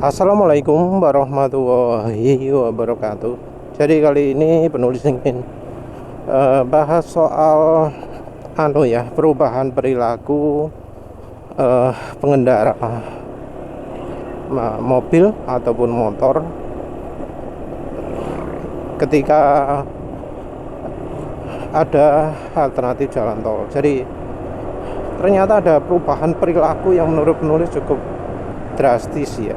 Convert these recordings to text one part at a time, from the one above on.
Assalamualaikum warahmatullahi wabarakatuh. Jadi kali ini penulis ingin bahas soal perubahan perilaku pengendara mobil ataupun motor ketika ada alternatif jalan tol. Jadi ternyata ada perubahan perilaku yang menurut penulis cukup drastis ya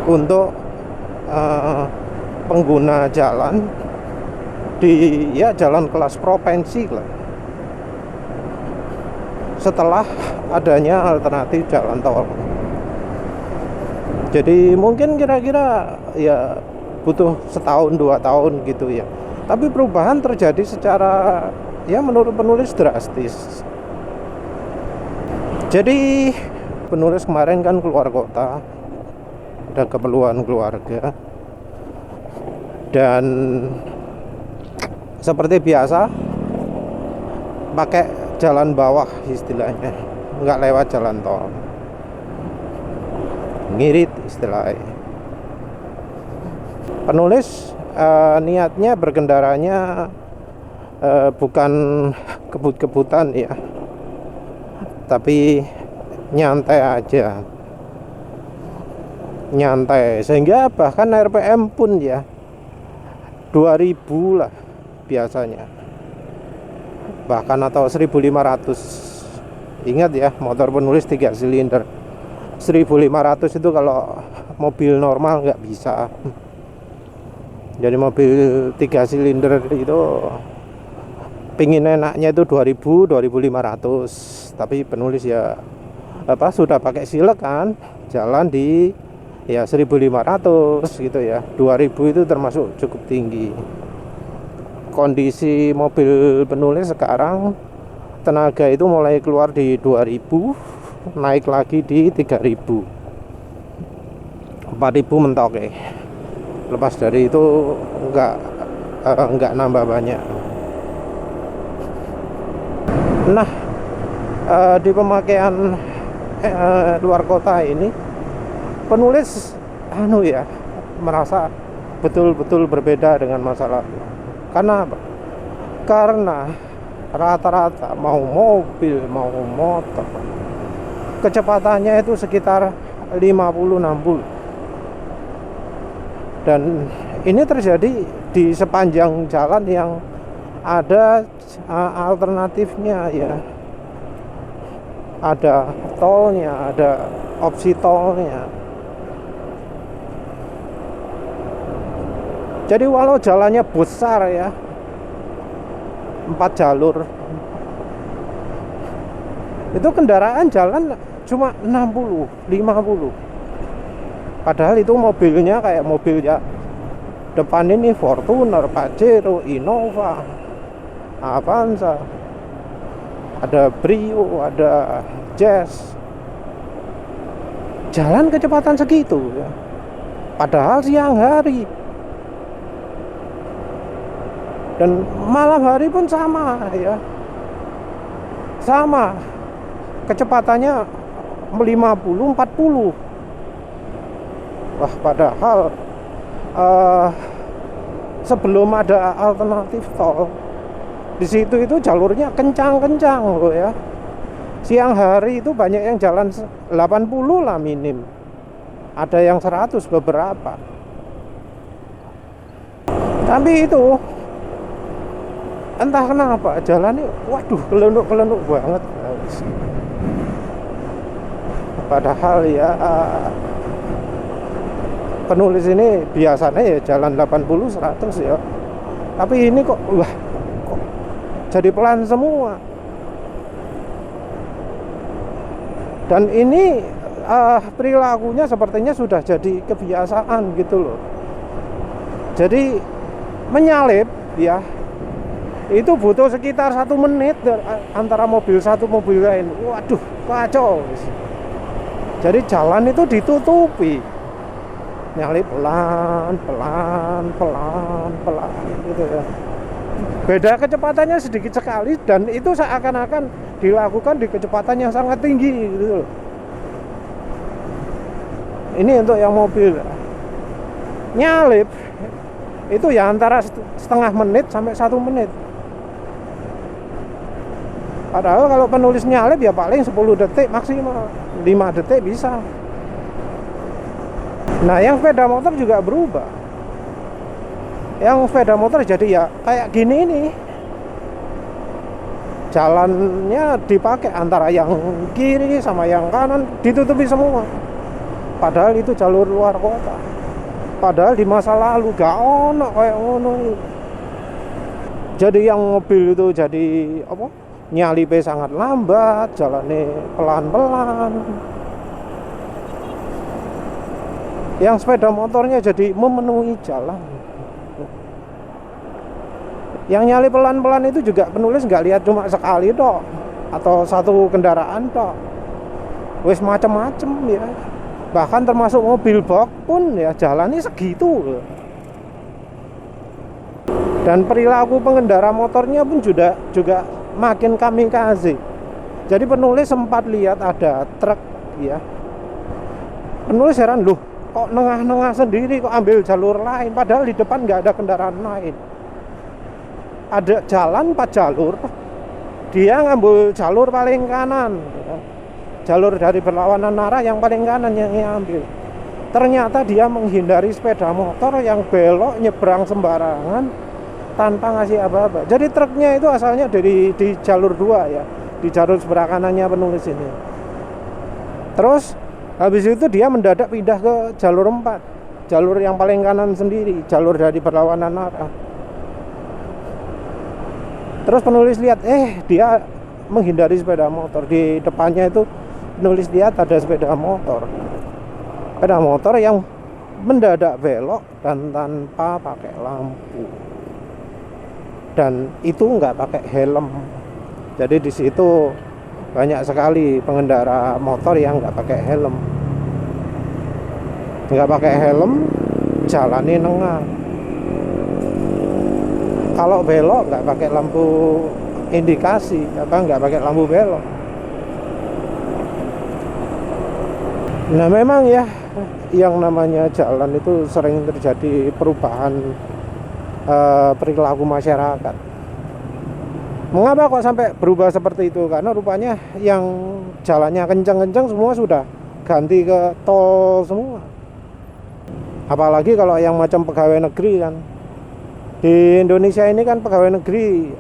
untuk pengguna jalan di jalan kelas provinsi lah, setelah adanya alternatif jalan tol. Jadi mungkin kira-kira ya butuh setahun 2 tahun gitu ya, tapi perubahan terjadi secara menurut penulis drastis. Jadi penulis kemarin kan keluar kota, ada keperluan keluarga, dan seperti biasa pakai jalan bawah istilahnya, nggak lewat jalan tol, ngirit istilahnya. Penulis niatnya berkendaranya bukan kebut-kebutan ya, tapi nyantai sehingga bahkan RPM pun 2000 lah biasanya, bahkan atau 1500. Ingat ya, motor penulis 3 silinder 1500 itu kalau mobil normal nggak bisa. Jadi mobil 3 silinder itu pingin enaknya itu 2000 2500, tapi penulis sudah pakai silek kan, jalan di 1500 gitu ya. 2000 itu termasuk cukup tinggi. Kondisi mobil penulis sekarang tenaga itu mulai keluar di 2000, naik lagi di 3000, 4000 mentok ya. Lepas dari itu enggak nambah banyak. Nah, di pemakaian luar kota ini penulis merasa betul-betul berbeda dengan masa lalu. Karena apa? Karena rata-rata mau mobil mau motor kecepatannya itu sekitar 50-60, dan ini terjadi di sepanjang jalan yang ada alternatifnya ya, ada tolnya, ada opsi tolnya. Jadi walau jalannya besar 4 jalur, itu kendaraan jalan cuma 60, 50. Padahal itu mobilnya kayak mobil depan ini Fortuner, Pajero, Innova, Avanza, ada Brio, ada Jazz. Jalan kecepatan segitu ya. Padahal siang hari. Dan malam hari pun sama ya. Sama. Kecepatannya 50, 40. Wah, padahal sebelum ada alternatif tol, di situ itu jalurnya kencang-kencang loh ya. Siang hari itu banyak yang jalan 80 lah minim. Ada yang 100 beberapa. Tapi itu entah kenapa jalannya kelenuk banget. Padahal penulis ini biasanya jalan 80 100 ya. Tapi ini kok jadi pelan semua. Dan ini perilakunya sepertinya sudah jadi kebiasaan gitu loh. Jadi menyalip itu butuh sekitar 1 menit antara mobil satu mobil lain. Waduh, kacau. Jadi jalan itu ditutupi, nyalip pelan gitu ya. Beda kecepatannya sedikit sekali, dan itu seakan-akan dilakukan di kecepatan yang sangat tinggi gitu loh. ini untuk yang mobil nyalip itu ya antara setengah menit sampai 1 menit. Padahal kalau penulis nyalip ya paling 10 detik maksimal, 5 detik bisa. Nah yang sepeda motor juga berubah. Yang sepeda motor jadi ya kayak gini nih, jalannya dipakai antara yang kiri sama yang kanan ditutupi semua. Padahal itu jalur luar kota. Padahal di masa lalu gak ono kayak ngono. Jadi yang mobil itu jadi apa? Nyalipe sangat lambat, jalannya pelan-pelan. Yang sepeda motornya jadi memenuhi jalan. Yang nyali pelan-pelan itu juga penulis nggak lihat cuma sekali toh, atau satu kendaraan toh, wes macem-macem ya. Bahkan termasuk mobil box pun ya jalannya segitu. Dan perilaku pengendara motornya pun juga makin kamikaze. Jadi penulis sempat lihat ada truk ya. Penulis heran, loh kok nengah-nengah sendiri, kok ambil jalur lain, padahal di depan nggak ada kendaraan lain. Ada jalan 4 jalur, dia ngambil jalur paling kanan, jalur dari berlawanan arah yang paling kanan yang diambil. Ternyata dia menghindari sepeda motor yang belok nyebrang sembarangan tanpa ngasih apa-apa. Jadi truknya itu asalnya di jalur 2 ya, di jalur sebelah kanannya penulis ini. Terus habis itu dia mendadak pindah ke jalur 4, jalur yang paling kanan sendiri, jalur dari berlawanan arah. Terus penulis lihat, dia menghindari sepeda motor. Di depannya itu penulis lihat ada sepeda motor yang mendadak belok dan tanpa pakai lampu, dan itu nggak pakai helm. Jadi di situ banyak sekali pengendara motor yang nggak pakai helm. Nggak pakai helm, jalannya nengah. Kalau belok nggak pakai lampu indikasi, nggak pakai lampu belok. Nah memang ya, yang namanya jalan itu sering terjadi perubahan perilaku masyarakat. Mengapa kok sampai berubah seperti itu? Karena rupanya yang jalannya kencang-kencang semua sudah ganti ke tol semua. Apalagi kalau yang macam pegawai negeri kan. Di Indonesia ini kan pegawai negeri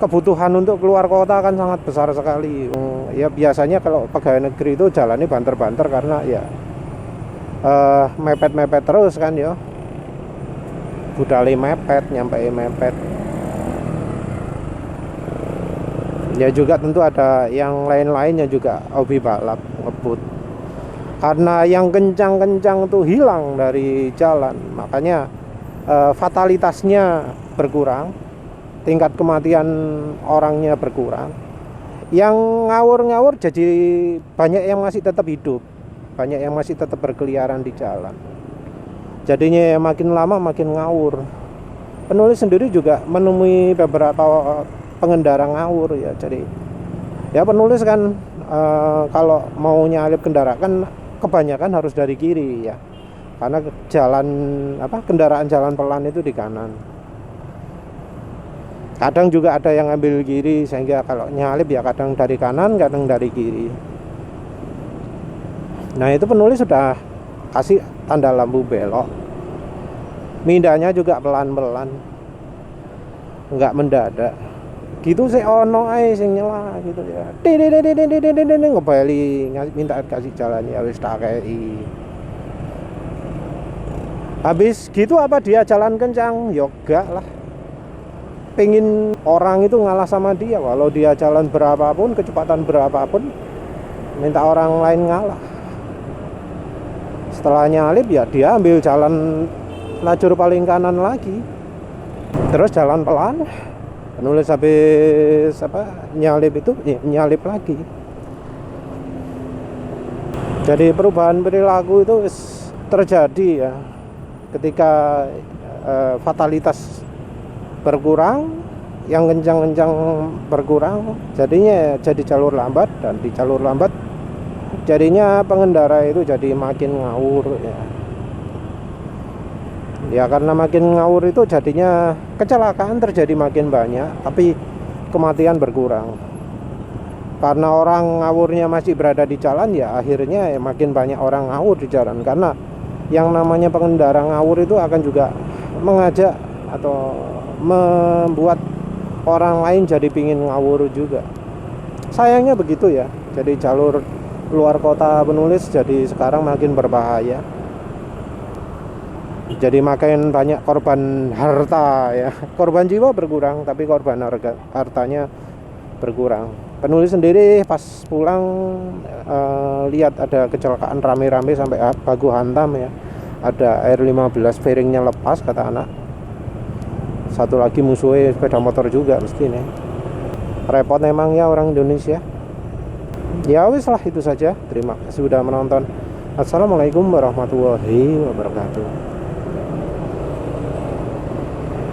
kebutuhan untuk keluar kota kan sangat besar sekali. Ya biasanya kalau pegawai negeri itu jalannya banter-banter karena ya mepet-mepet terus kan ya. Budali mepet, nyampe mepet. Ya juga tentu ada yang lain-lainnya juga hobi balap, ngebut. Karena yang kencang-kencang tuh hilang dari jalan, makanya fatalitasnya berkurang, tingkat kematian orangnya berkurang. Yang ngawur-ngawur jadi banyak yang masih tetap hidup, banyak yang masih tetap berkeliaran di jalan. Jadinya makin lama makin ngawur. Penulis sendiri juga menemui beberapa pengendara ngawur ya. Jadi ya penulis kan kalau mau nyalip kendaraan kebanyakan harus dari kiri ya, karena kendaraan jalan pelan itu di kanan. Kadang juga ada yang ambil kiri, sehingga kalau nyalip ya kadang dari kanan, kadang dari kiri. Nah itu penulis sudah kasih tanda lampu belok, mindahnya juga pelan-pelan, nggak mendadak. Gitu sih ono ae sing nyela gitu ya. Ngebali minta kasih jalan ya wis tak kei. Habis gitu apa dia jalan kencang? Yoga lah. Pengen orang itu ngalah sama dia, walau dia jalan berapapun, kecepatan berapapun, minta orang lain ngalah. Setelah nyalip ya dia ambil jalan lajur paling kanan lagi. Terus jalan pelan. Penulis habis nyalip itu nyalip lagi. Jadi perubahan perilaku itu terjadi ya ketika fatalitas berkurang, yang kencang-kencang berkurang, jadinya jadi jalur lambat, dan di jalur lambat Jadinya pengendara itu jadi makin ngawur ya. Ya karena makin ngawur itu jadinya kecelakaan terjadi makin banyak, tapi kematian berkurang. Karena orang ngawurnya masih berada di jalan, ya akhirnya ya makin banyak orang ngawur di jalan. Karena yang namanya pengendara ngawur itu akan juga mengajak atau membuat orang lain jadi pingin ngawur juga. Sayangnya begitu ya. Jadi jalur luar kota penulis jadi sekarang makin berbahaya. Jadi makin banyak korban harta ya. Korban jiwa berkurang, tapi korban hartanya berkurang. Penulis sendiri pas pulang lihat ada kecelakaan rame-rame sampai baku hantam ya. Ada R15 fairingnya lepas kata anak. Satu lagi musuhnya sepeda motor juga mesti nih. Repot memang ya orang Indonesia. Ya wis lah, itu saja. Terima kasih sudah menonton. Assalamualaikum warahmatullahi wabarakatuh.